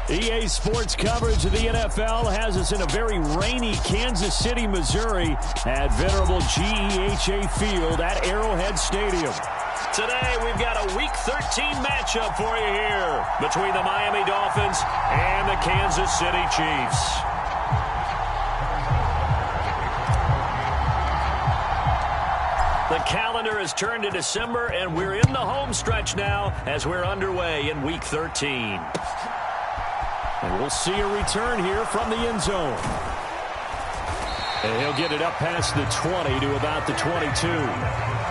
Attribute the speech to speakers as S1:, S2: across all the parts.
S1: EA Sports coverage of the NFL has us in a very rainy Kansas City, Missouri at venerable GEHA Field at Arrowhead Stadium. Today, we've got a Week 13 matchup for you here between the Miami Dolphins and the Kansas City Chiefs. The calendar has turned to December, and we're in the home stretch now as we're underway in Week 13. And we'll see a return here from the end zone. And he'll get it up past the 20 to about the 22.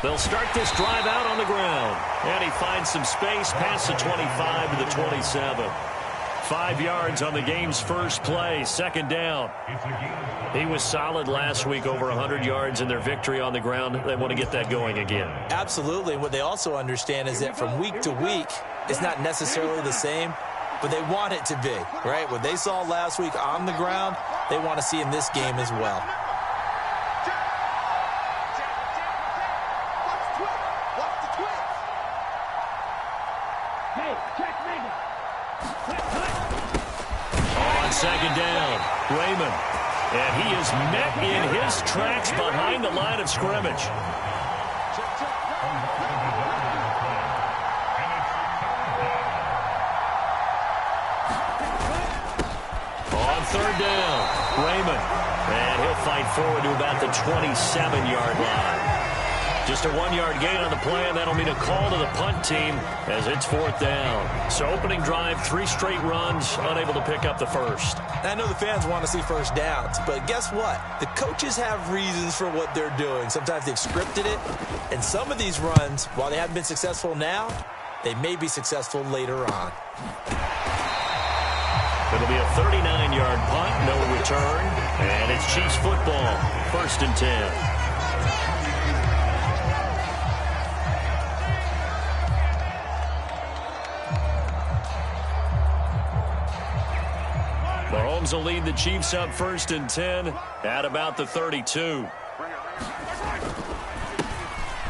S1: They'll start this drive out on the ground. And he finds some space past the 25 to the 27. 5 yards on the game's first play, second down. He was solid last week, over 100 yards in their victory on the ground. They want to get that going again.
S2: Absolutely. What they also understand is that from week to week, it's not necessarily the same, but they want it to be, right? What they saw last week on the ground, they want to see in this game as well.
S1: Second down, Raymond. And he is met in his tracks behind the line of scrimmage. On third down, Raymond. And he'll fight forward to about the 27-yard line. Just a 1-yard gain on the play, and that'll mean a call to the punt team as it's fourth down. So opening drive, 3 straight runs, unable to pick up the first.
S2: I know the fans want to see first downs, but guess what? The coaches have reasons for what they're doing. Sometimes they've scripted it, and some of these runs, while they haven't been successful now, they may be successful later on.
S1: It'll be a 39-yard punt, no return, and it's Chiefs football, 1st and 10. Mahomes will lead the Chiefs up 1st and 10 at about the 32.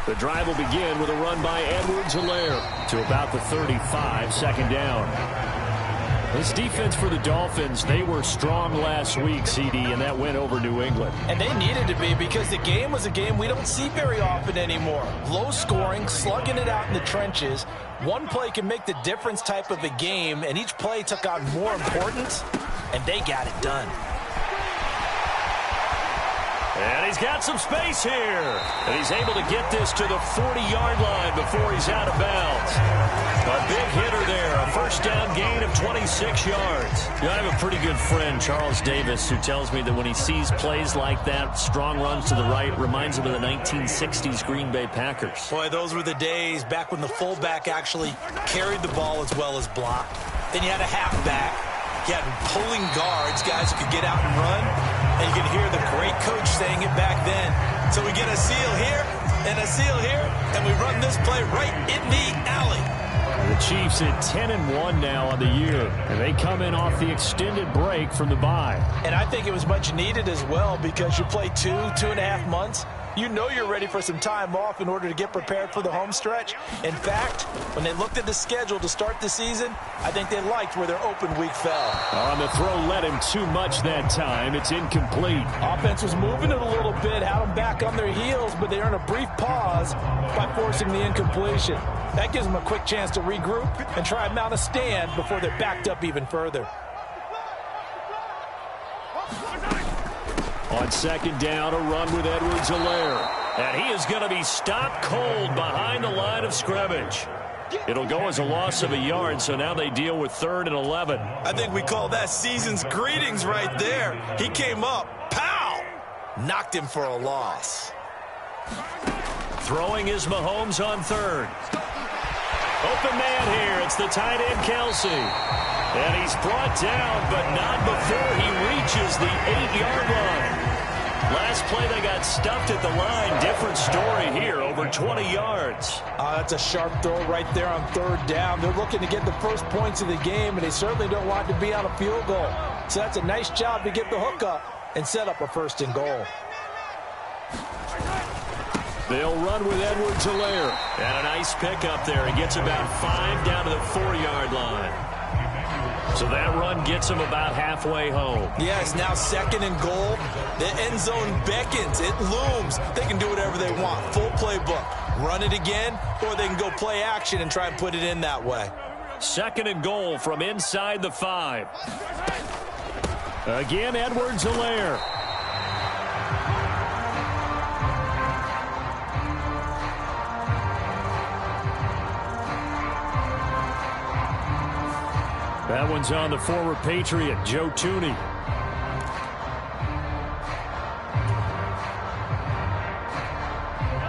S1: The drive will begin with a run by Edwards-Helaire to about the 35, second down. This defense for the Dolphins, they were strong last week, CD, and that went over New England.
S2: And they needed to be because the game was a game we don't see very often anymore. Low scoring, slugging it out in the trenches. One play can make the difference type of a game, and each play took on more importance, and they got it done.
S1: And he's got some space here. And he's able to get this to the 40-yard line before he's out of bounds. A big hitter there. A first down gain of 26 yards. You know, I have a pretty good friend, Charles Davis, who tells me that when he sees plays like that, strong runs to the right, reminds him of the 1960s Green Bay Packers.
S2: Boy, those were the days back when the fullback actually carried the ball as well as blocked. Then you had a halfback. You had pulling guards, guys who could get out and run. And you can hear the great coach saying it back then. So we get a seal here and a seal here, and we run this play right in the alley.
S1: The Chiefs at 10-1 now on the year, and they come in off the extended break from the bye.
S2: And I think it was much needed as well because you play 2.5 months. You know you're ready for some time off in order to get prepared for the home stretch. In fact, when they looked at the schedule to start the season, I think they liked where their open week fell.
S1: On the throw led him too much that time. It's incomplete.
S2: Offense was moving it a little bit, had them back on their heels, but they earned a brief pause by forcing the incompletion. That gives them a quick chance to regroup and try and mount a stand before they're backed up even further.
S1: On second down, a run with Edwards-Helaire. And he is going to be stopped cold behind the line of scrimmage. It'll go as a loss of a yard, so now they deal with 3rd and 11.
S2: I think we call that season's greetings right there. He came up, pow! Knocked him for a loss.
S1: Throwing is Mahomes on 3rd. Open man here. It's the tight end, Kelsey. And he's brought down, but not before he reaches the 8-yard line. Last play, they got stuffed at the line. Different story here, over 20 yards.
S2: That's a sharp throw right there on third down. They're looking to get the first points of the game, and they certainly don't want to be on a field goal. So that's a nice job to get the hook up and set up a first and goal.
S1: They'll run with Edwards-Helaire. And a nice pickup there. He gets about 5 down to the 4-yard line. So that run gets him about halfway home.
S2: Yes, now second and goal. The end zone beckons. It looms. They can do whatever they want. Full playbook. Run it again, or they can go play action and try and put it in that way.
S1: Second and goal from inside the 5. Again, Edwards-Helaire. That one's on the former Patriot, Joe Tooney.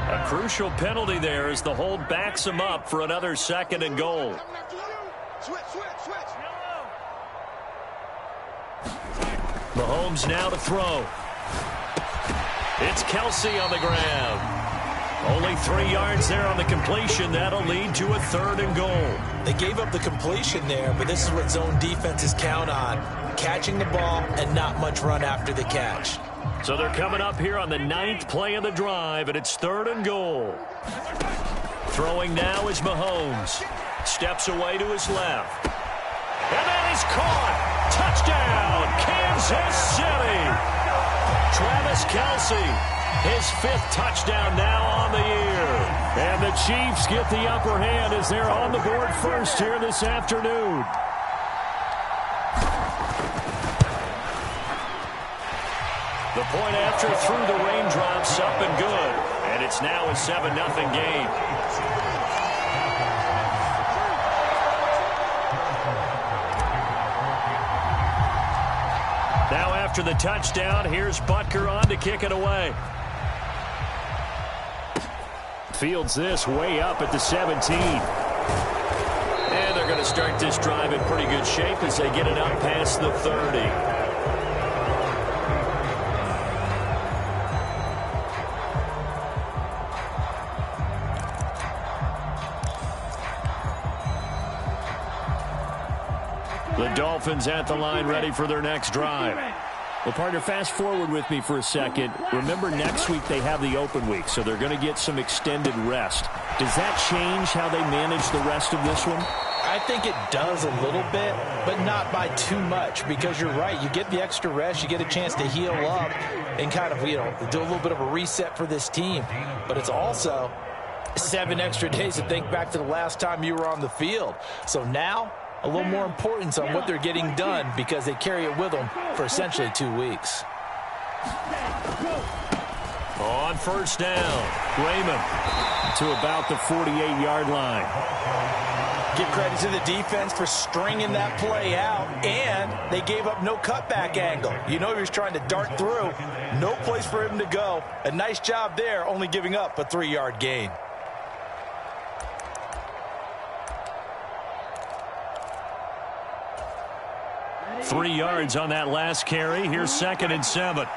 S1: A crucial penalty there as the hold backs him up for another second and goal. Mahomes now to throw. It's Kelsey on the ground. Only 3 yards there on the completion. That'll lead to a third and goal.
S2: They gave up the completion there, but this is what zone defenses count on. Catching the ball and not much run after the catch.
S1: So they're coming up here on the 9th play of the drive, and it's third and goal. Throwing now is Mahomes. Steps away to his left. And that is caught. Touchdown, Kansas City. Travis Kelce. His 5th touchdown now on the year. And the Chiefs get the upper hand as they're on the board first here this afternoon. The point after through the raindrops, up and good. And it's now a 7-0 game. Now after the touchdown, here's Butker on to kick it away. Fields this way up at the 17. And they're going to start this drive in pretty good shape as they get it up past the 30. The Dolphins at the line ready for their next drive. Well, partner, fast forward with me for a second. Remember, next week they have the open week, so they're going to get some extended rest. Does that change how they manage the rest of this one?
S2: I think it does a little bit, but not by too much, because you're right. You get the extra rest, you get a chance to heal up and kind of, do a little bit of a reset for this team. But it's also 7 extra days to think back to the last time you were on the field. So now, a little more importance on what they're getting done because they carry it with them for essentially 2 weeks.
S1: On first down, Raymond to about the 48-yard line.
S2: Give credit to the defense for stringing that play out, and they gave up no cutback angle. You know he was trying to dart through. No place for him to go. A nice job there, only giving up a 3-yard gain.
S1: Three yards on that last carry. Here's 2nd and 7.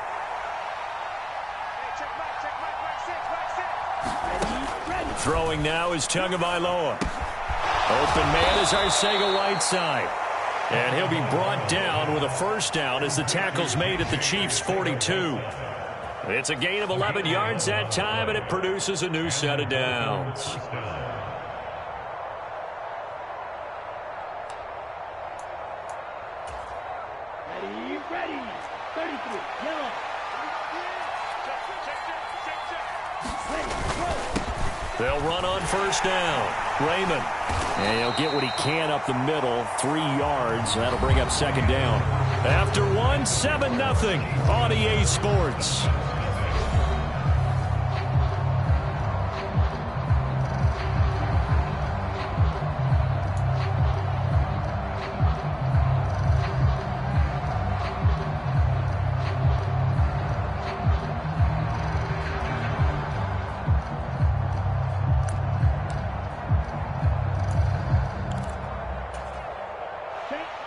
S1: Throwing now is Tagovailoa. Open man is Arcega-Whiteside. And he'll be brought down with a first down as the tackle's made at the Chiefs' 42. It's a gain of 11 yards that time, and it produces a new set of downs.
S3: Ready. 33. Yellow.
S1: They'll run on first down. Raymond. And he'll get what he can up the middle. 3 yards. That'll bring up 2nd down. After 7-0 on EA Sports.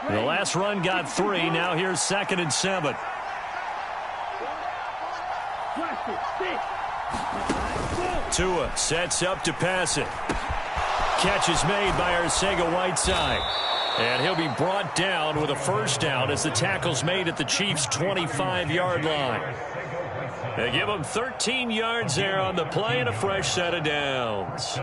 S1: The last run got 3. Now here's 2nd and 7.
S3: Blast it. Stick.
S1: Tua sets up to pass it. Catch is made by Arcega-Whiteside. And he'll be brought down with a first down as the tackle's made at the Chiefs' 25-yard line. They give him 13 yards there on the play and a fresh set of downs.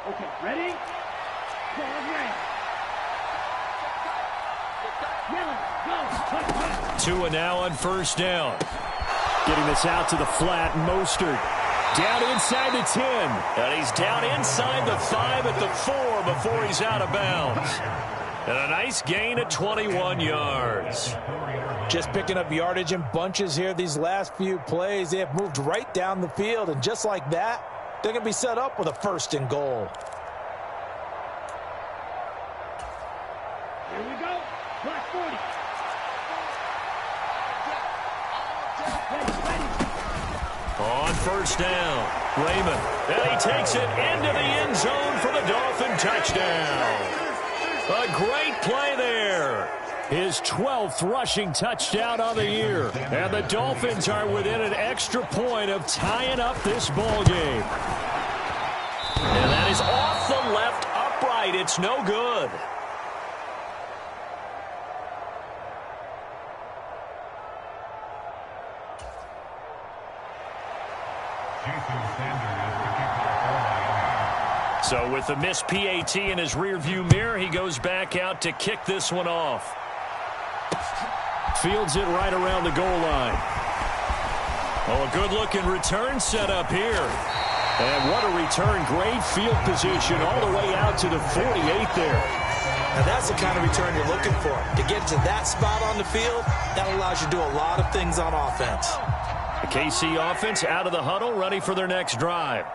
S3: Okay, ready?
S1: Tua now on first down. Getting this out to the flat. Mostert down inside the 10. And he's down inside the 5 at the 4 before he's out of bounds. And a nice gain of 21 yards.
S2: Just picking up yardage in bunches here these last few plays. They have moved right down the field. And just like that, they're going to be set up with a first and goal.
S3: Here we go. Black 40.
S1: On first down, Raymond. And he takes it into the end zone for the Dolphin touchdown. A great play there. His 12th rushing touchdown on the year. And the Dolphins are within an extra point of tying up this ball game. And that is off the left upright. It's no good. So with the missed PAT in his rearview mirror, he goes back out to kick this one off. Fields it right around the goal line. Oh, a good-looking return set up here. And what a return. Great field position all the way out to the 48 there.
S2: Now that's the kind of return you're looking for. To get to that spot on the field, that allows you to do a lot of things on offense.
S1: The KC offense out of the huddle, ready for their next drive.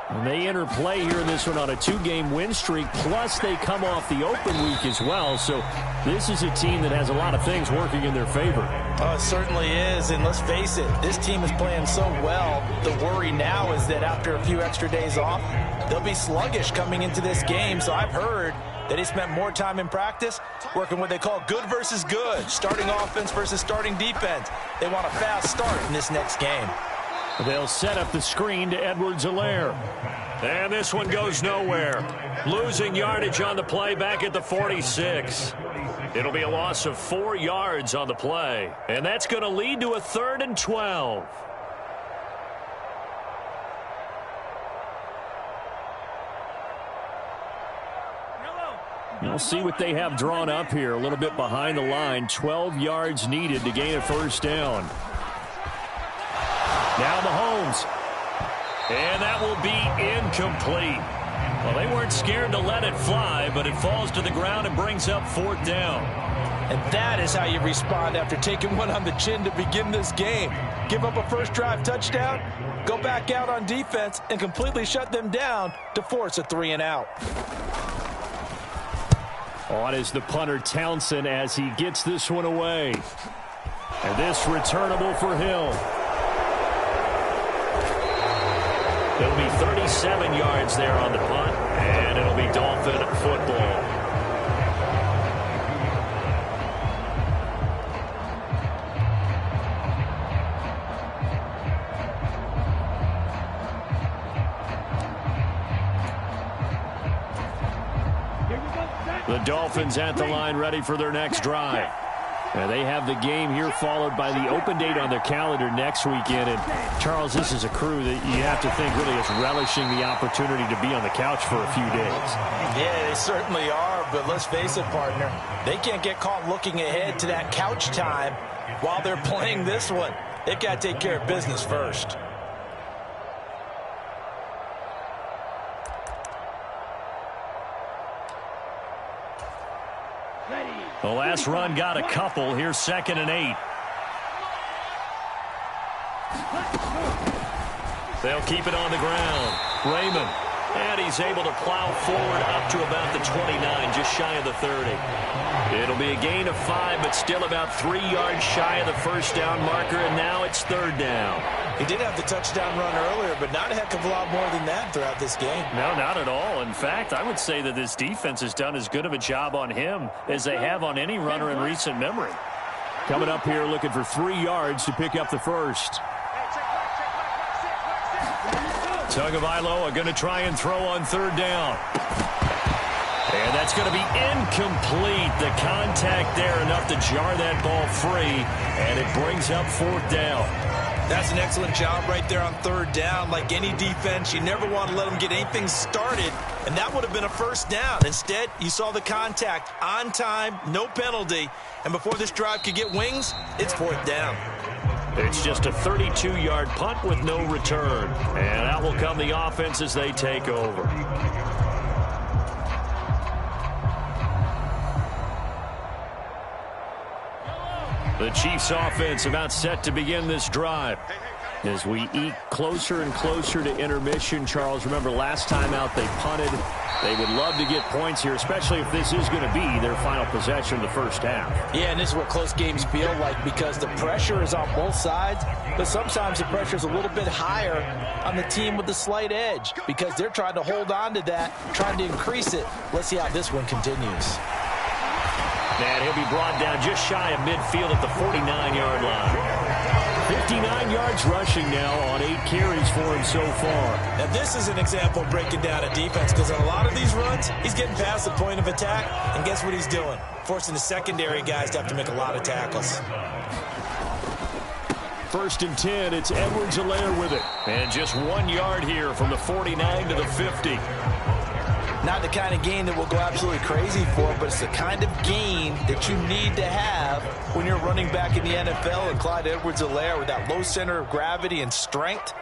S1: And they enter play here in this one on a 2-game win streak, plus they come off the open week as well. So this is a team that has a lot of things working in their favor.
S2: Oh, it certainly is, and let's face it, this team is playing so well. The worry now is that after a few extra days off, they'll be sluggish coming into this game. So I've heard that he spent more time in practice working what they call good versus good, starting offense versus starting defense. They want a fast start in this next game.
S1: They'll set up the screen to Edwards-Helaire. And this one goes nowhere. Losing yardage on the play back at the 46. It'll be a loss of 4 yards on the play. And that's going to lead to a 3rd and 12. We'll see what they have drawn up here. A little bit behind the line. 12 yards needed to gain a first down. Now Mahomes. And that will be incomplete. Well, they weren't scared to let it fly, but it falls to the ground and brings up 4th down.
S2: And that is how you respond after taking one on the chin to begin this game. Give up a first drive touchdown, go back out on defense, and completely shut them down to force a 3-and-out.
S1: On is the punter Townsend as he gets this one away. And this returnable for Hill. It'll be 37 yards there on the punt, and it'll be Dolphin football. The Dolphins at the line ready for their next drive. And they have the game here followed by the open date on their calendar next weekend. And, Charles, this is a crew that you have to think really is relishing the opportunity to be on the couch for a few days.
S2: Yeah, they certainly are. But let's face it, partner, they can't get caught looking ahead to that couch time while they're playing this one. They've got to take care of business first.
S1: The last run got a couple. Here's 2nd and 8. They'll keep it on the ground. Raymond And he's able to plow forward up to about the 29, just shy of the 30. It'll be a gain of 5, but still about 3 yards shy of the first down marker, and now it's third down.
S2: He did have the touchdown run earlier, but not a heck of a lot more than that throughout this game.
S1: No, not at all. In fact, I would say that this defense has done as good of a job on him as they have on any runner in recent memory. Coming up here looking for 3 yards to pick up the first. Tagovailoa going to try and throw on third down. And that's going to be incomplete. The contact there enough to jar that ball free, and it brings up fourth down.
S2: That's an excellent job right there on third down. Like any defense, you never want to let them get anything started, and that would have been a first down. Instead, you saw the contact on time, no penalty, and before this drive could get wings, it's fourth down.
S1: It's just a 32-yard punt with no return, and out will come the offense as they take over. The Chiefs offense about set to begin this drive. As we eke closer and closer to intermission, Charles, remember last time out they punted. They would love to get points here, especially if this is going to be their final possession of the first half.
S2: Yeah, and this is what close games feel like because the pressure is on both sides, but sometimes the pressure is a little bit higher on the team with the slight edge because they're trying to hold on to that, trying to increase it. Let's see how this one continues.
S1: And he'll be brought down just shy of midfield at the 49-yard line. 59 yards rushing now on 8 carries for him so far.
S2: Now this is an example of breaking down a defense because on a lot of these runs, he's getting past the point of attack, and guess what he's doing? Forcing the secondary guys to have to make a lot of tackles.
S1: First and 10, it's Edwards-Helaire with it. And just 1 yard here from the 49 to the 50.
S2: Not the kind of gain that we'll go absolutely crazy for, but it's the kind of gain that you need to have when you're running back in the NFL. And Clyde Edwards-Helaire with that low center of gravity and strength,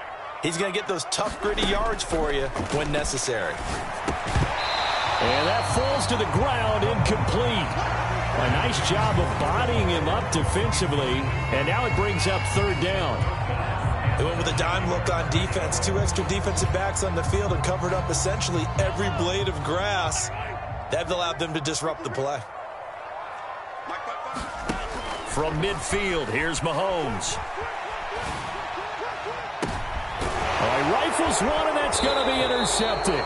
S2: he's going to get those tough, gritty yards for you when necessary.
S1: And that falls to the ground, incomplete. A nice job of bodying him up defensively, and now it brings up third down.
S2: They went with a dime look on defense. 2 extra defensive backs on the field and covered up essentially every blade of grass. That allowed them to disrupt the play.
S1: From midfield, here's Mahomes. He rifles one, and that's going to be intercepted.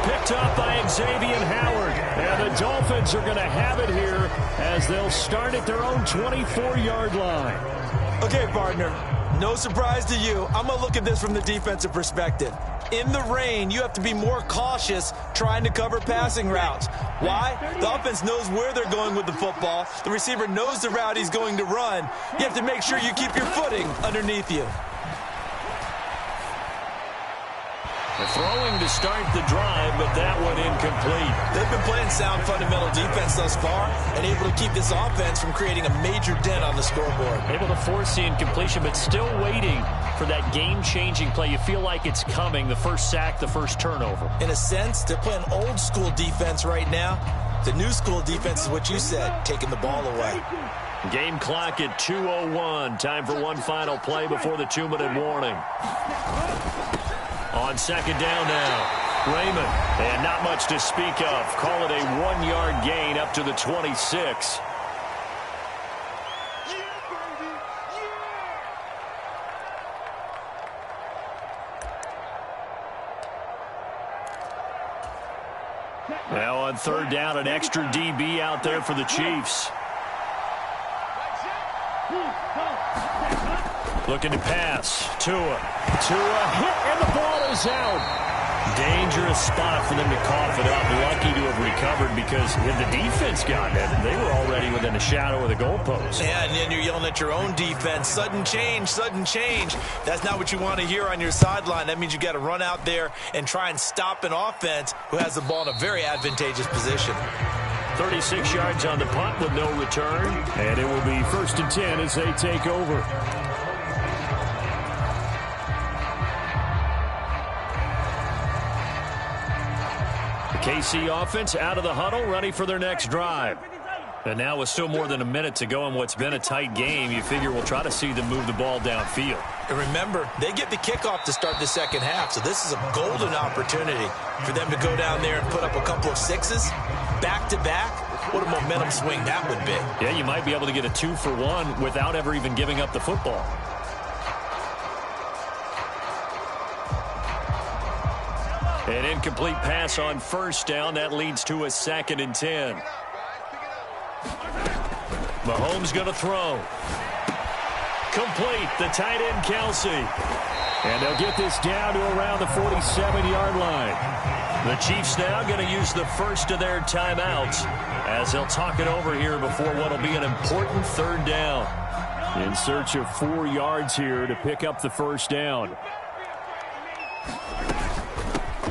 S1: Picked up by Xavier Howard. And the Dolphins are going to have it here as they'll start at their own 24-yard line.
S2: Okay, partner. No surprise to you. I'm going to look at this from the defensive perspective. In the rain, you have to be more cautious trying to cover passing routes. Why? The offense knows where they're going with the football. The receiver knows the route he's going to run. You have to make sure you keep your footing underneath you.
S1: They're throwing to start the drive, but that one incomplete.
S2: They've been playing sound fundamental defense thus far and able to keep this offense from creating a major dent on the scoreboard.
S1: Able to force the incompletion, but still waiting for that game-changing play. You feel like it's coming, the first sack, the first turnover.
S2: In a sense, they're playing old-school defense right now. The new-school defense is what you said, taking the ball away.
S1: Game clock at 2:01. Time for one final play before the 2-minute warning. On second down now, Raymond, and not much to speak of. Call it a 1-yard gain up to the 26. Now on third down, an extra DB out there for the Chiefs. Looking to pass. Tua hit, and the ball is out. Dangerous spot for them to cough it up. Lucky to have recovered because had the defense gotten it, they were already within a shadow of the goalpost.
S2: Yeah, and then you're yelling at your own defense. Sudden change, sudden change. That's not what you want to hear on your sideline. That means you got to run out there and try and stop an offense who has the ball in a very advantageous position.
S1: 36 yards on the punt with no return, and it will be first and 10 as they take over. The KC offense out of the huddle, ready for their next drive. And now with still more than a minute to go in what's been a tight game, you figure we'll try to see them move the ball downfield.
S2: And remember, they get the kickoff to start the second half, so this is a golden opportunity for them to go down there and put up a couple of sixes back-to-back. What a momentum swing that would be.
S1: Yeah, you might be able to get a 2-for-1 without ever even giving up the football. An incomplete pass on first down. That leads to a 2nd and 10. Mahomes going to throw. Complete. The tight end, Kelsey. And they'll get this down to around the 47-yard line. The Chiefs now going to use the first of their timeouts as they'll talk it over here before what will be an important 3rd down. In search of 4 yards here to pick up the first down.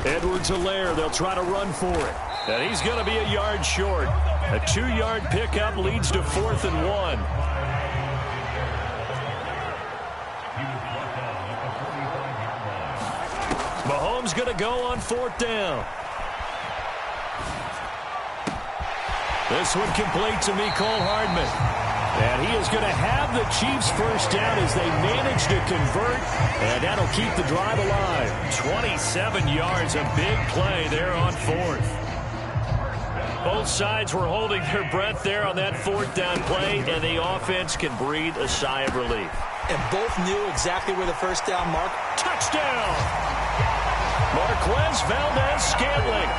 S1: Edwards-Helaire, they'll try to run for it. And he's going to be a yard short. A 2-yard pickup leads to 4th and 1. Mahomes going to go on 4th down. This one complete to Mecole Hardman. And he is going to have the Chiefs first down as they manage to convert. And that'll keep the drive alive. 27 yards, a big play there on 4th. Both sides were holding their breath there on that 4th down play, and the offense can breathe a sigh of relief.
S2: And both knew exactly where the first down mark.
S1: Touchdown! Marquez Valdez-Scantling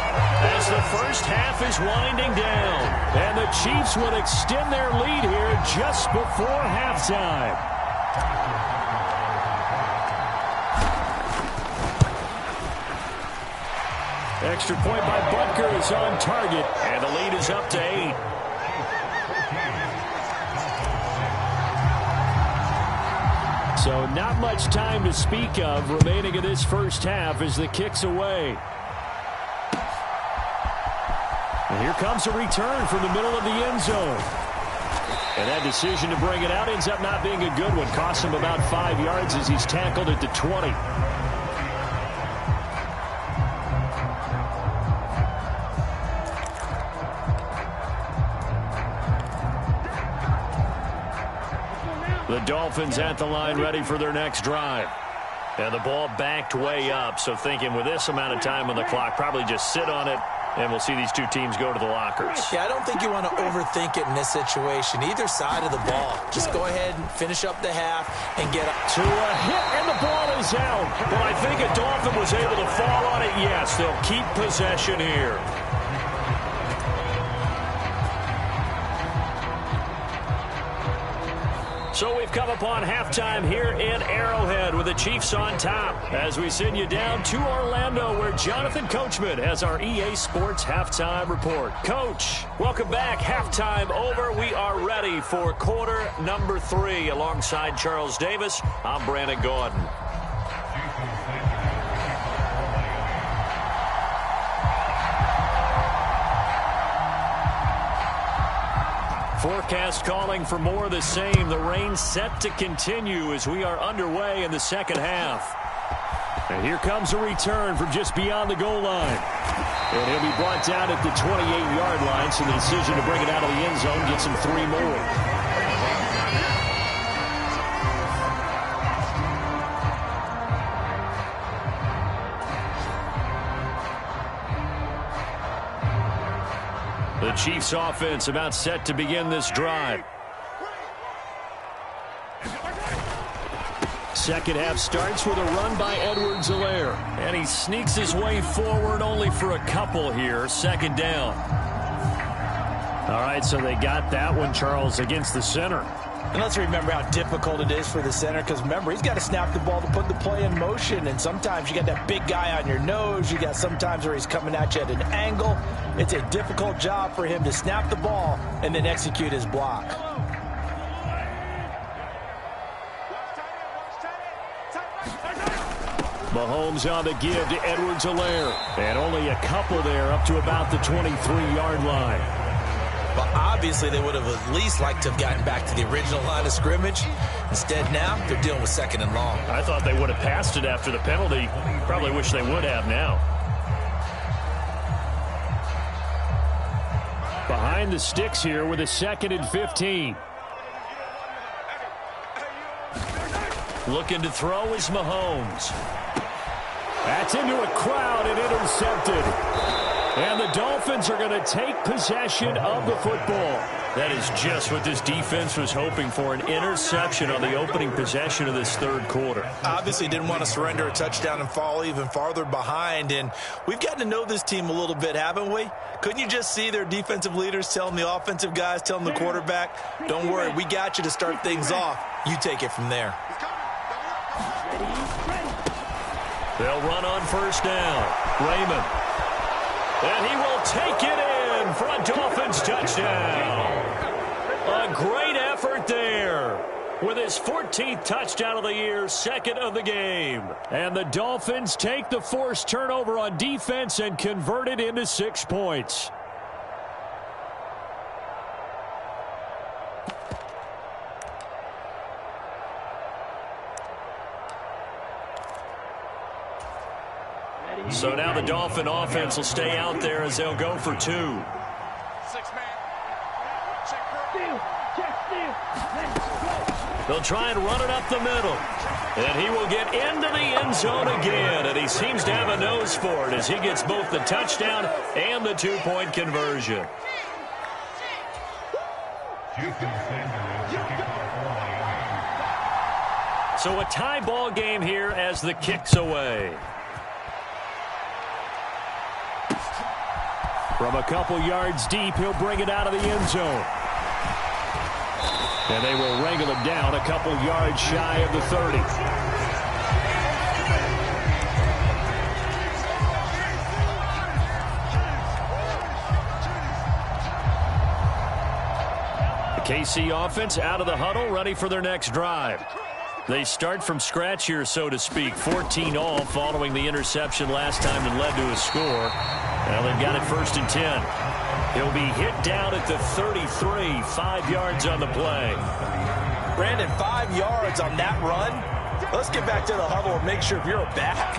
S1: as the first half is winding down. And the Chiefs would extend their lead here just before halftime. Extra point by Butker is on target, and the lead is up to 8. So not much time to speak of remaining in this first half as the kick's away. And here comes a return from the middle of the end zone. And that decision to bring it out ends up not being a good one. Costs him about 5 yards as he's tackled at the 20. The Dolphins at the line ready for their next drive. And the ball backed way up, so thinking with this amount of time on the clock, probably just sit on it, and we'll see these two teams go to the lockers.
S2: Yeah, I don't think you want to overthink it in this situation. Either side of the ball. Just go ahead and finish up the half and get up.
S1: To a hit, and the ball is out. But I think a Dolphin was able to fall on it. Yes, they'll keep possession here. So we've come upon halftime here in Arrowhead with the Chiefs on top as we send you down to Orlando where Jonathan Coachman has our EA Sports Halftime Report. Coach, welcome back. Halftime over. We are ready for quarter number 3 alongside Charles Davis. I'm Brandon Gordon. Forecast calling for more of the same. The rain set to continue as we are underway in the second half. And here comes a return from just beyond the goal line. And he'll be brought down at the 28-yard line, so the decision to bring it out of the end zone gets him 3 more. The Chiefs offense about set to begin this drive. Second half starts with a run by Edwards-Helaire. And he sneaks his way forward only for a couple here. Second down. All right, so they got that one, Charles, against the center.
S2: And let's remember how difficult it is for the center, because remember, he's got to snap the ball to put the play in motion, and sometimes you got that big guy on your nose. You got sometimes where he's coming at you at an angle. It's a difficult job for him to snap the ball and then execute his block.
S1: Mahomes on the give to Edwards-Helaire. And only a couple there up to about the 23-yard line.
S2: Well, obviously, they would have at least liked to have gotten back to the original line of scrimmage. Instead, now, they're dealing with second and long.
S1: I thought they would have passed it after the penalty. Probably wish they would have now. Behind behind the sticks here with a 2nd and 15. Looking to throw is Mahomes. That's into a crowd and intercepted. And the Dolphins are going to take possession of the football. That is just what this defense was hoping for, an interception on the opening possession of this third quarter.
S2: Obviously didn't want to surrender a touchdown and fall even farther behind. And we've gotten to know this team a little bit, haven't we? Couldn't you just see their defensive leaders telling the offensive guys, telling the quarterback, don't worry, we got you to start things off. You take it from there.
S1: They'll run on first down. Raymond. And he will take it in for a Dolphins touchdown. A great effort there with his 14th touchdown of the year, 2nd of the game. And the Dolphins take the forced turnover on defense and convert it into 6 points. So now the Dolphin offense will stay out there as they'll go for 2. They'll try and run it up the middle. And he will get into the end zone again. And he seems to have a nose for it as he gets both the touchdown and the 2-point conversion. So a tie ball game here as the kick's away. From a couple yards deep, he'll bring it out of the end zone. And they will wrangle him down a couple yards shy of the 30. The KC offense out of the huddle, ready for their next drive. They start from scratch here, so to speak. 14 all following the interception last time that led to a score. Well, they've got it 1st and 10. He'll be hit down at the 33, 5 yards on the play.
S2: Brandon, 5 yards on that run. Let's get back to the huddle and make sure if you're a back,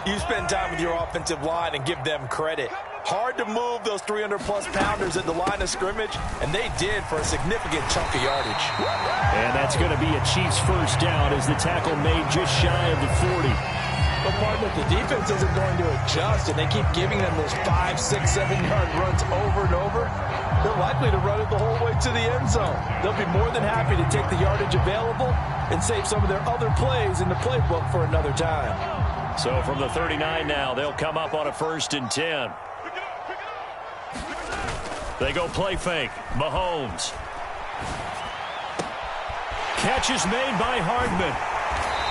S2: you spend time with your offensive line and give them credit. Hard to move those 300-plus pounders at the line of scrimmage, and they did for a significant chunk of yardage.
S1: And that's going to be a Chiefs first down as the tackle made just shy of the 40.
S2: But, partner, the defense isn't going to adjust, and they keep giving them those 5, 6, 7-yard runs over and over. They're likely to run it the whole way to the end zone. They'll be more than happy to take the yardage available and save some of their other plays in the playbook for another time.
S1: So from the 39 now, they'll come up on a 1st and 10. They go play fake. Mahomes. Catch is made by Hardman.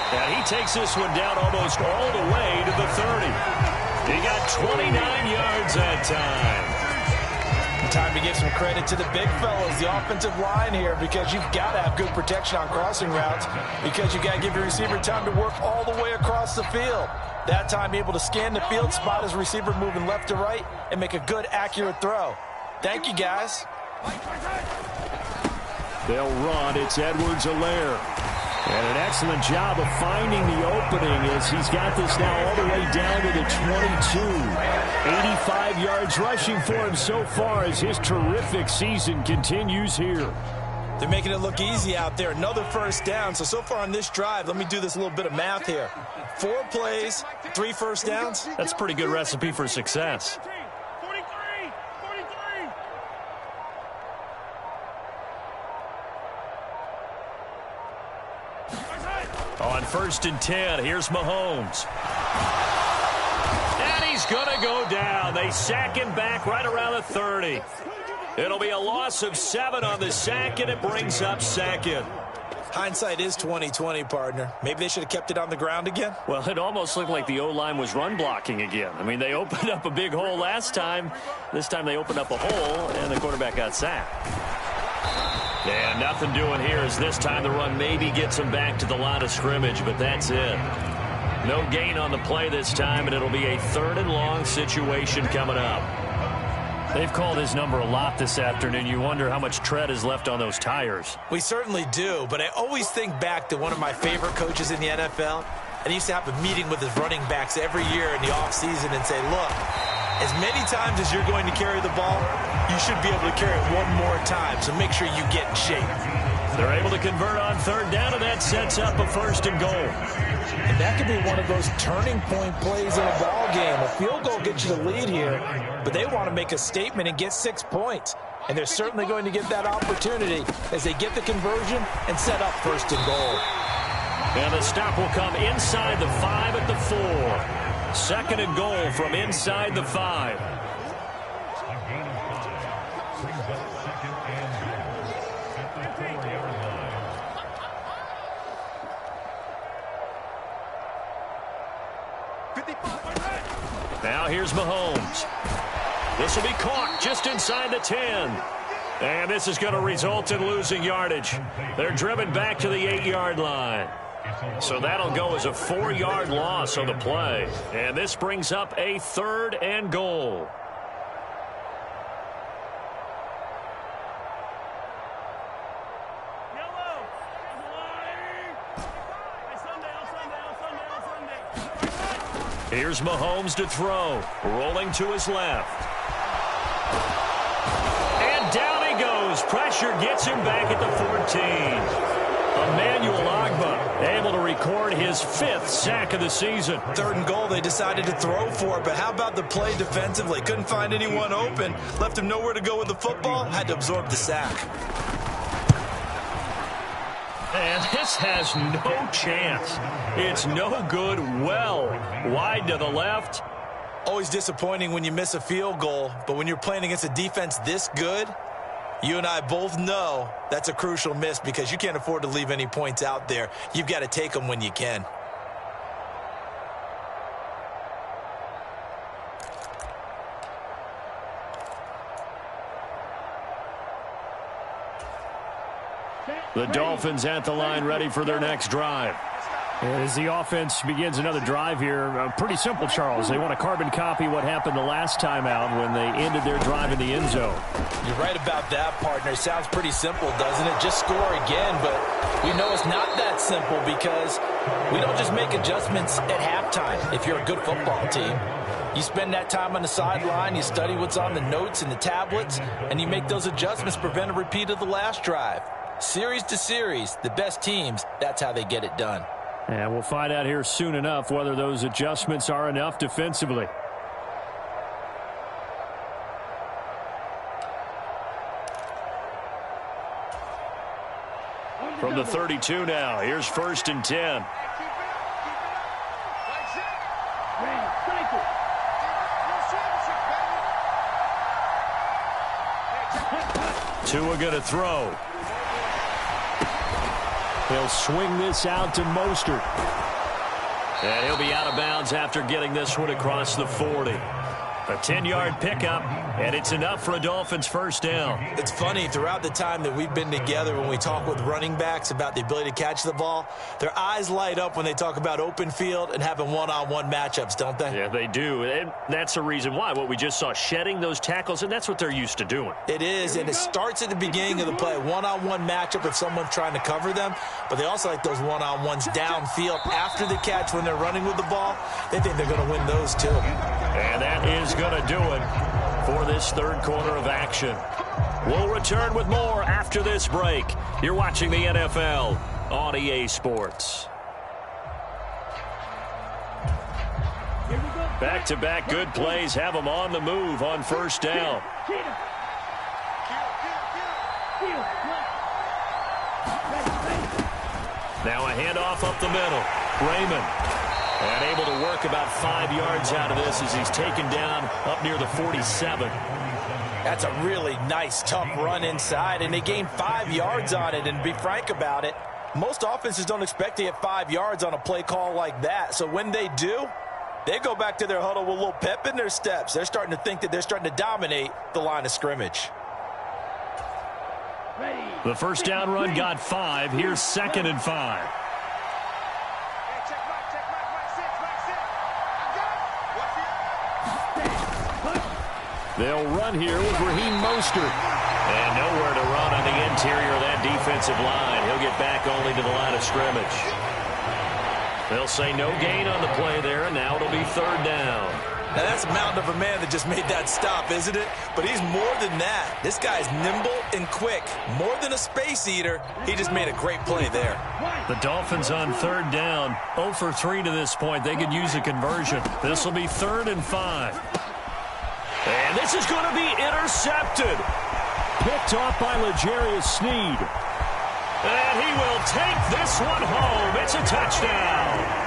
S1: And he takes this one down almost all the way to the 30. He got 29 yards that time.
S2: Time to give some credit to the big fellas, the offensive line here, because you've got to have good protection on crossing routes, because you've got to give your receiver time to work all the way across the field. That time, be able to scan the field, spot his receiver moving left to right, and make a good, accurate throw. Thank you, guys.
S1: They'll run. It's Edwards-Helaire. And an excellent job of finding the opening as he's got this now all the way down to the 22. 85 yards rushing for him so far as his terrific season continues here.
S2: They're making it look easy out there. Another first down. So far on this drive, let me do this little bit of math here. 4 plays, 3 first downs.
S1: That's a pretty good recipe for success. On 1st and 10, here's Mahomes. And he's going to go down. They sack him back right around the 30. It'll be a loss of 7 on the sack, and it brings up 2nd.
S2: Hindsight is 20/20, partner. Maybe they should have kept it on the ground again.
S1: Well, it almost looked like the O-line was run blocking again. I mean, they opened up a big hole last time. This time they opened up a hole, and the quarterback got sacked. And nothing doing here as this time the run maybe gets him back to the line of scrimmage, but that's it. No gain on the play this time, and it'll be a 3rd and long situation coming up. They've called his number a lot this afternoon. You wonder how much tread is left on those tires.
S2: We certainly do, but I always think back to one of my favorite coaches in the NFL, and he used to have a meeting with his running backs every year in the offseason and say, look, As many times as you're going to carry the ball, you should be able to carry it one more time, so make sure you get in shape.
S1: They're able to convert on third down, and that sets up a 1st and goal.
S4: And that could be one of those turning point plays in a ball game. A field goal gets you the lead here, but they want to make a statement and get 6 points. And they're certainly going to get that opportunity as they get the conversion and set up 1st and goal.
S1: And the stop will come inside the 5 at the 4. 2nd and goal from inside the 5. Now here's Mahomes. This will be caught just inside the 10. And this is going to result in losing yardage. They're driven back to the 8-yard line. So that'll go as a 4-yard loss on the play. And this brings up a 3rd and goal. Here's Mahomes to throw. Rolling to his left. And down he goes. Pressure gets him back at the 14. Emmanuel Ogbah able to record his 5th sack of the season.
S2: 3rd and goal, they decided to throw for it, but how about the play defensively? Couldn't find anyone open. Left him nowhere to go with the football. Had to absorb the sack.
S1: And this has no chance. It's no good. Well wide to the left.
S2: Always disappointing when you miss a field goal, but when you're playing against a defense this good, you and I both know that's a crucial miss because you can't afford to leave any points out there. You've got to take them when you can.
S1: The Dolphins at the line ready for their next drive. As the offense begins another drive here, pretty simple, Charles. They want to carbon copy what happened the last time out when they ended their drive in the end zone.
S4: You're right about that, partner. Sounds pretty simple, doesn't it? Just score again, but we know it's not that simple because we don't just make adjustments at halftime if you're a good football team. You spend that time on the sideline, you study what's on the notes and the tablets, and you make those adjustments to prevent a repeat of the last drive. Series to series, the best teams, that's how they get it done.
S1: And we'll find out here soon enough whether those adjustments are enough defensively. From the 32 now, here's 1st and 10. Tua going to throw. He'll swing this out to Mostert. And he'll be out of bounds after getting this one across the 40. A 10-yard pickup, and it's enough for a Dolphins 1st down.
S2: It's funny, throughout the time that we've been together, when we talk with running backs about the ability to catch the ball, their eyes light up when they talk about open field and having one-on-one matchups, don't they?
S1: Yeah, they do, and that's the reason why. What we just saw, shedding those tackles, and that's what they're used to doing.
S2: It is, and it starts at the beginning of the play, one-on-one matchup if someone's trying to cover them, but they also like those one-on-ones downfield after the catch when they're running with the ball. They think they're going to win those too.
S1: And that is going to do it for this 3rd quarter of action. We'll return with more after this break. You're watching the NFL on EA Sports. Back-to-back good plays have them on the move on 1st down. Now a handoff up the middle. Raymond. And able to work about 5 yards out of this as he's taken down up near the 47.
S4: That's a really nice, tough run inside, and they gained 5 yards on it. And to be frank about it, most offenses don't expect to get 5 yards on a play call like that. So when they do, they go back to their huddle with a little pep in their steps. They're starting to think that they're starting to dominate the line of scrimmage.
S1: The 1st down run got 5. Here's 2nd and 5. They'll run here with Raheem Mostert. And nowhere to run on the interior of that defensive line. He'll get back only to the line of scrimmage. They'll say no gain on the play there, and now it'll be 3rd down.
S2: Now, that's a mountain of a man that just made that stop, isn't it? But he's more than that. This guy's nimble and quick. More than a space eater, he just made a great play there.
S1: The Dolphins on third down, 0 for 3 to this point. They could use a conversion. This will be 3rd and 5. And this is going to be intercepted. Picked off by L'Jarius Sneed. And he will take this one home. It's a touchdown.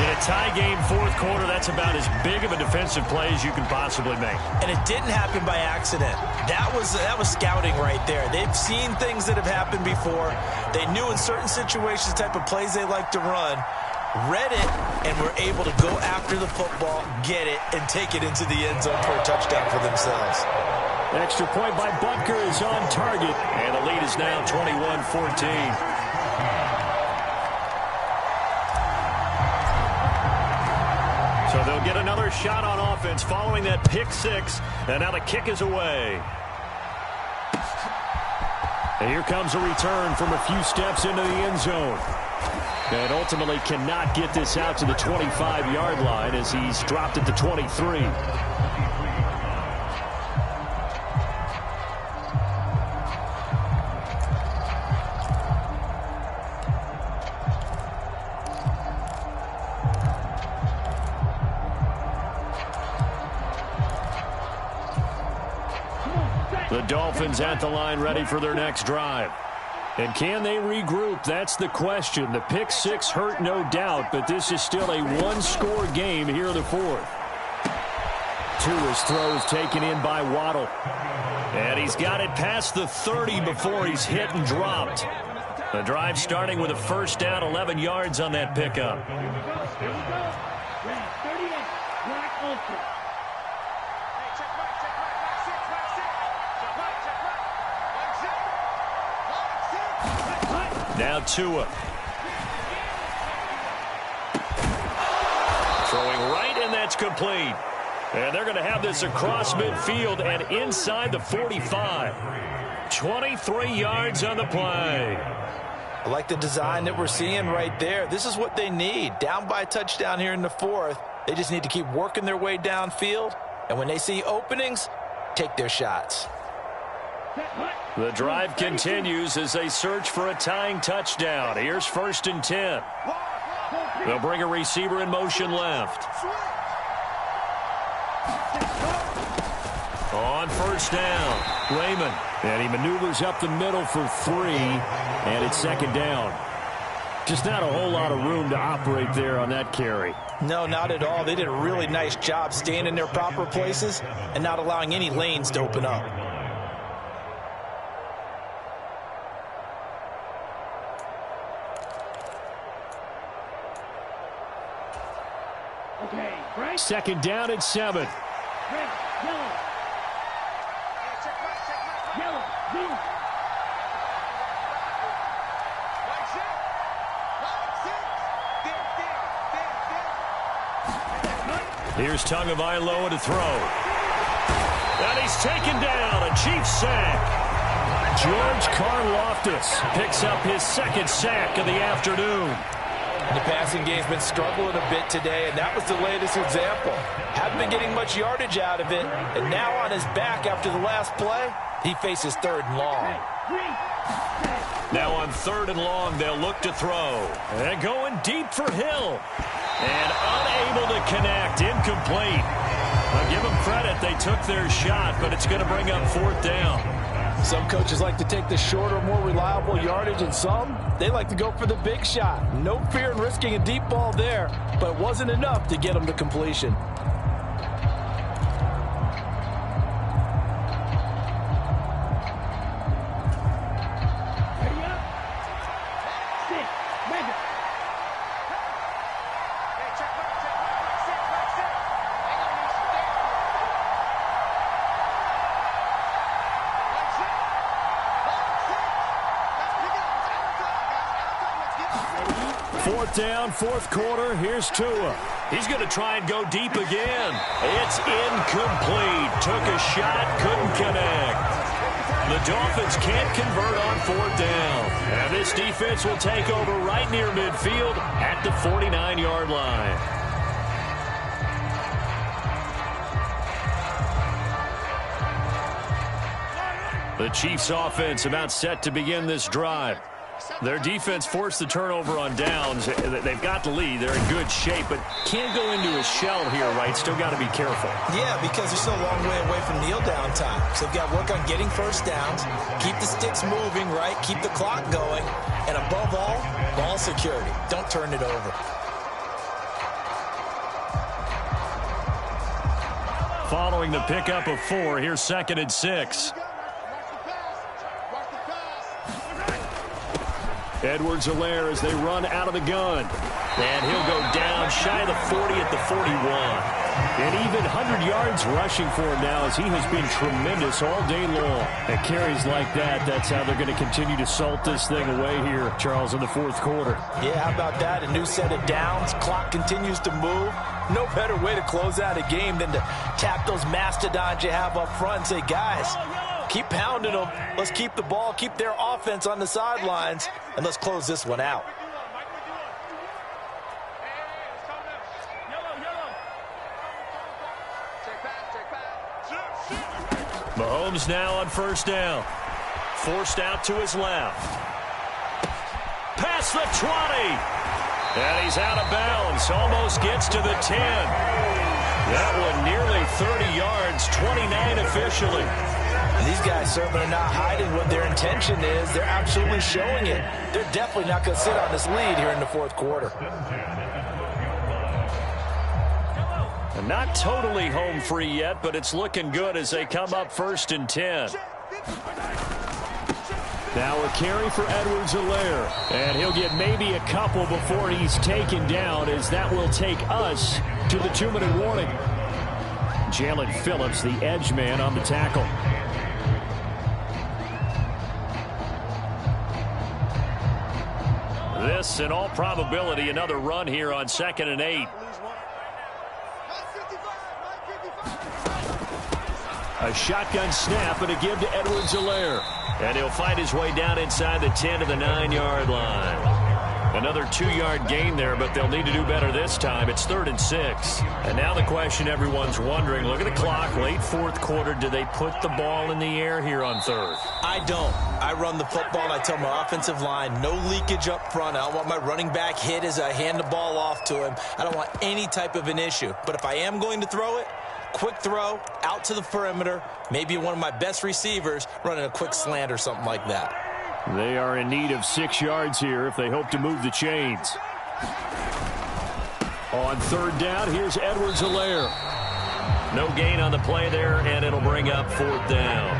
S1: In a tie game, 4th quarter, that's about as big of a defensive play as you can possibly make.
S2: And it didn't happen by accident. That was scouting right there. They've seen things that have happened before. They knew in certain situations the type of plays they like to run, read it, and were able to go after the football, get it, and take it into the end zone for a touchdown for themselves.
S1: Extra point by Butker is on target, and the lead is now 21-14. So they'll get another shot on offense following that pick 6, and now the kick is away. And here comes a return from a few steps into the end zone. And ultimately cannot get this out to the 25-yard line as he's dropped at the 23. The Dolphins at the line ready for their next drive. And can they regroup? That's the question. The pick 6 hurt, no doubt, but this is still a one-score game here in the 4th. Tua's throw is taken in by Waddle. And he's got it past the 30 before he's hit and dropped. The drive starting with a first down, 11 yards on that pickup.
S3: Here we go. Ready, 38. Black Ultra.
S1: Now Tua. Throwing right, and that's complete. And they're going to have this across midfield and inside the 45. 23 yards on the play.
S2: I like the design that we're seeing right there. This is what they need. Down by a touchdown here in the 4th. They just need to keep working their way downfield. And when they see openings, take their shots.
S1: The drive continues as they search for a tying touchdown. Here's 1st and 10. They'll bring a receiver in motion left. On first down, Raymond. And he maneuvers up the middle for 3, and it's 2nd down. Just not a whole lot of room to operate there on that carry.
S2: No, not at all. They did a really nice job staying in their proper places and not allowing any lanes to open up.
S3: Okay, right.
S1: 2nd down and 7.
S3: Red, yellow. Yellow, blue.
S1: Here's Tagovailoa to throw. And he's taken down, a Chiefs sack. George Karlaftis picks up his 2nd sack of the afternoon.
S2: The passing game's been struggling a bit today, and that was the latest example. Haven't been getting much yardage out of it, and now on his back after the last play, he faces 3rd and long.
S1: Now on 3rd and long, they'll look to throw. And going deep for Hill. And unable to connect, incomplete. I'll give them credit, they took their shot, but it's going to bring up 4th down.
S2: Some coaches like to take the shorter, more reliable yardage, and some, they like to go for the big shot. No fear in risking a deep ball there, but it wasn't enough to get them to completion.
S3: Ready up. 6. Mega.
S1: Fourth down, 4th quarter. Here's Tua. He's going to try and go deep again. It's incomplete. Took a shot, couldn't connect. The Dolphins can't convert on 4th down. And this defense will take over right near midfield at the 49-yard line. The Chiefs offense about set to begin this drive. Their defense forced the turnover on downs. They've got the lead. They're in good shape, but can't go into a shell here, right? Still got to be careful.
S2: Yeah, because they're still a long way away from kneel down time. So they've got to work on getting first downs, keep the sticks moving, right? Keep the clock going. And above all, ball security. Don't turn it over.
S1: Following the pickup of 4, here's 2nd and 6. Edwards-Helaire as they run out of the gun. And he'll go down shy of the 40 at the 41. And even 100 yards rushing for him now as he has been tremendous all day long. At carries like that, that's how they're going to continue to salt this thing away here, Charles, in the 4th quarter.
S4: Yeah, how about that? A new set of downs. Clock continues to move. No better way to close out a game than to tap those mastodons you have up front and say, guys, keep pounding them. Let's keep the ball, keep their offense on the sidelines, and let's close this one out.
S1: Mahomes now on 1st down. Forced out to his left. Past the 20. And he's out of bounds. Almost gets to the 10. That one nearly 30 yards, 29 officially.
S4: And these guys certainly are not hiding what their intention is. They're absolutely showing it. They're definitely not going to sit on this lead here in the 4th quarter.
S1: And not totally home free yet, but it's looking good as they come up 1st and 10. Now a carry for Edwards-Helaire. And he'll get maybe a couple before he's taken down, as that will take us to the 2-minute warning. Jalen Phillips, the edge man, on the tackle. This, in all probability, another run here on 2nd and 8. A shotgun snap and a give to Edwards-Helaire. And he'll fight his way down inside the 10 to the 9-yard line. Another 2-yard gain there, but they'll need to do better this time. It's 3rd and 6. And now the question everyone's wondering, look at the clock, late 4th quarter, do they put the ball in the air here on 3rd?
S2: I don't. I run the football, and I tell my offensive line, no leakage up front. I don't want my running back hit as I hand the ball off to him. I don't want any type of an issue. But if I am going to throw it, quick throw, out to the perimeter, maybe one of my best receivers running a quick slant or something like that.
S1: They are in need of 6 yards here if they hope to move the chains. On 3rd down, here's Edwards-Helaire. No gain on the play there, and it'll bring up 4th down.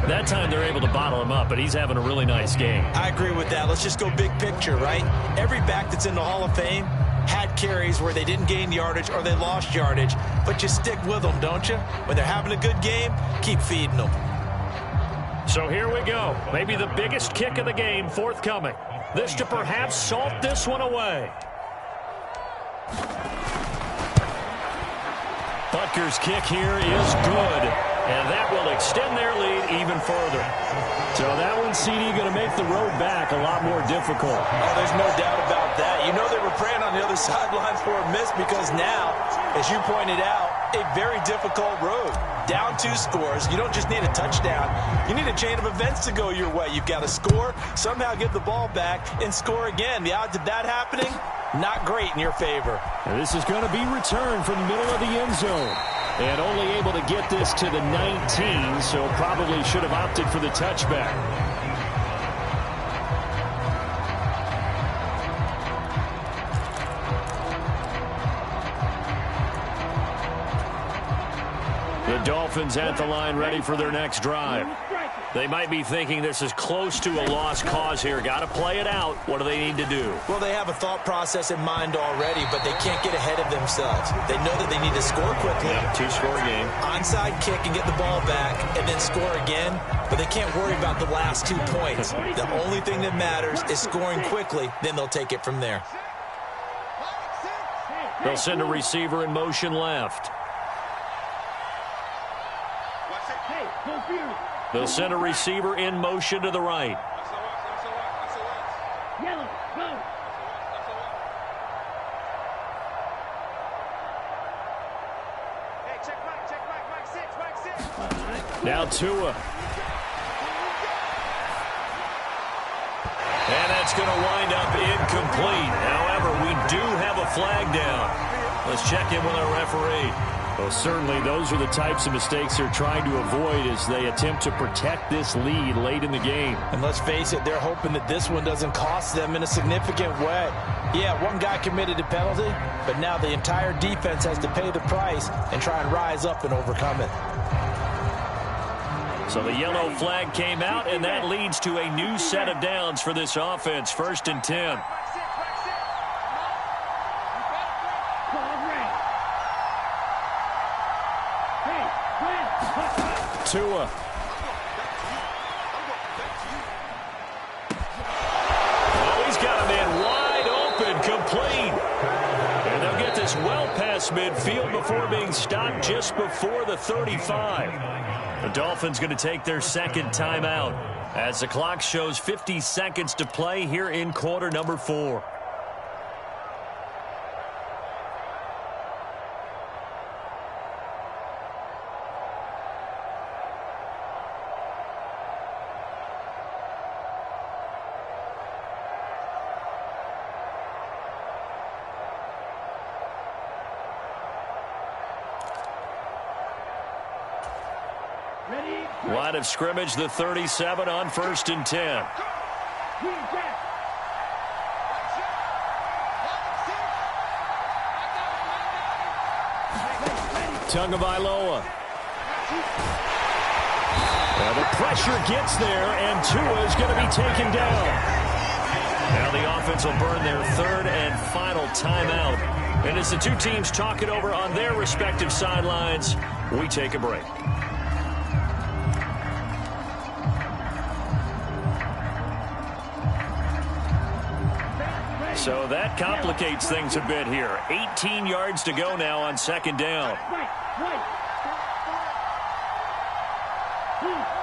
S1: That time they're able to bottle him up, but he's having a really nice game.
S2: I agree with that. Let's just go big picture, right? Every back that's in the Hall of Fame had carries where they didn't gain yardage or they lost yardage, but you stick with them, don't you? When they're having a good game, keep feeding them.
S1: So here we go. Maybe the biggest kick of the game forthcoming. This to perhaps salt this one away. Butker's kick here is good, and that will extend their lead even further. So that one, CD, going to make the road back a lot more difficult.
S2: Oh, there's no doubt about that. You know they were praying on the other sidelines for a miss because now, as you pointed out, a very difficult road. Down 2 scores. You don't just need a touchdown. You need a chain of events to go your way. You've got to score, somehow get the ball back, and score again. The odds of that happening, not great in your favor.
S1: And this is going to be returned from the middle of the end zone. And only able to get this to the 19, so probably should have opted for the touchback. The Dolphins at the line, ready for their next drive. They might be thinking this is close to a lost cause here. Got to play it out. What do they need to do?
S2: Well, they have a thought process in mind already, but they can't get ahead of themselves. They know that they need to score quickly.
S1: Yep, 2-score game.
S2: Onside kick and get the ball back and then score again, but they can't worry about the last 2 points. The only thing that matters is scoring quickly, then they'll take it from there.
S1: They'll send a receiver in motion left. They'll send a receiver in motion to the right.
S3: Yellow, go.
S1: Now Tua And that's going to wind up incomplete. However, we do have a flag down. Let's check in with our referee.
S5: Well, certainly those are the types of mistakes they're trying to avoid as they attempt to protect this lead late in the game.
S4: And let's face it, they're hoping that this one doesn't cost them in a significant way. Yeah, one guy committed a penalty, but now the entire defense has to pay the price and try and rise up and overcome it.
S1: So the yellow flag came out, and that leads to a new set of downs for this offense. 1st and 10.
S5: Tua.
S1: Oh, he's got a man wide open, complete. And they'll get this well past midfield before being stopped just before the 35. The Dolphins going to take their second timeout as the clock shows 50 seconds to play here in quarter number 4. Line of scrimmage, the 37 on 1st and 10.
S5: Tagovailoa.
S1: Well, the pressure gets there, and Tua is going to be taken down. Now the offense will burn their 3rd and final timeout. And as the two teams talk it over on their respective sidelines, we take a break. So that complicates things a bit here. 18 yards to go now on 2nd down.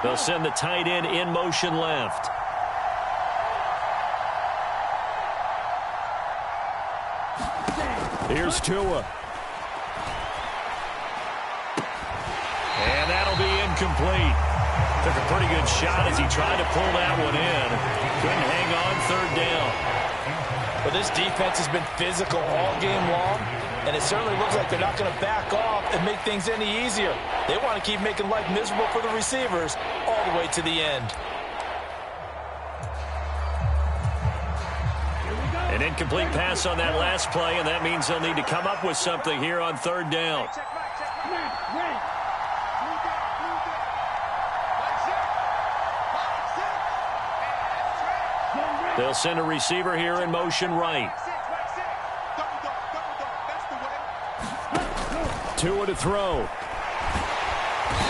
S1: They'll send the tight end in motion left.
S5: Here's Tua.
S1: And that'll be incomplete. Took a pretty good shot as he tried to pull that one in. Couldn't hang on 3rd down.
S4: But this defense has been physical all game long, and it certainly looks like they're not going to back off and make things any easier. They want to keep making life miserable for the receivers all the way to the end.
S1: An incomplete pass on that last play, and that means they'll need to come up with something here on 3rd down. They'll send a receiver here in motion right.
S5: Tua to throw.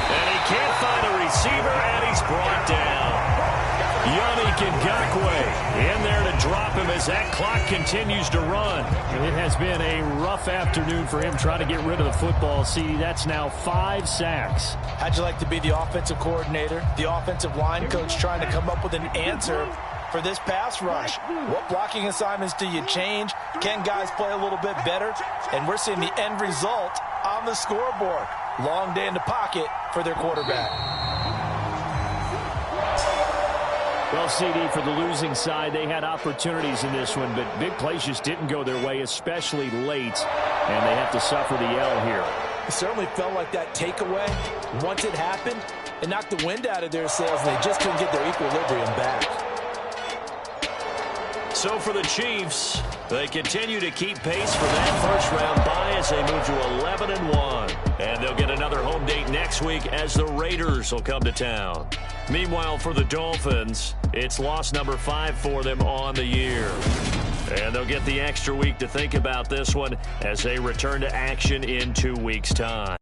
S1: And he can't find a receiver, and he's brought down. Yannick Ngakoue in there to drop him as that clock continues to run.
S5: It has been a rough afternoon for him trying to get rid of the football. See, that's now 5 sacks.
S4: How'd you like to be the offensive coordinator, the offensive line coach trying to come up with an answer for this pass rush? What blocking assignments do you change? Can guys play a little bit better? And we're seeing the end result on the scoreboard. Long day in the pocket for their quarterback.
S5: Well, CD, for the losing side, they had opportunities in this one, but big plays just didn't go their way, especially late, and they have to suffer the L here.
S4: It certainly felt like that takeaway, once it happened, it knocked the wind out of their sails, and they just couldn't get their equilibrium back.
S1: So for the Chiefs, they continue to keep pace for that first-round bye as they move to 11-1. And they'll get another home date next week as the Raiders will come to town. Meanwhile, for the Dolphins, it's loss number 5 for them on the year. And they'll get the extra week to think about this one as they return to action in 2 weeks' time.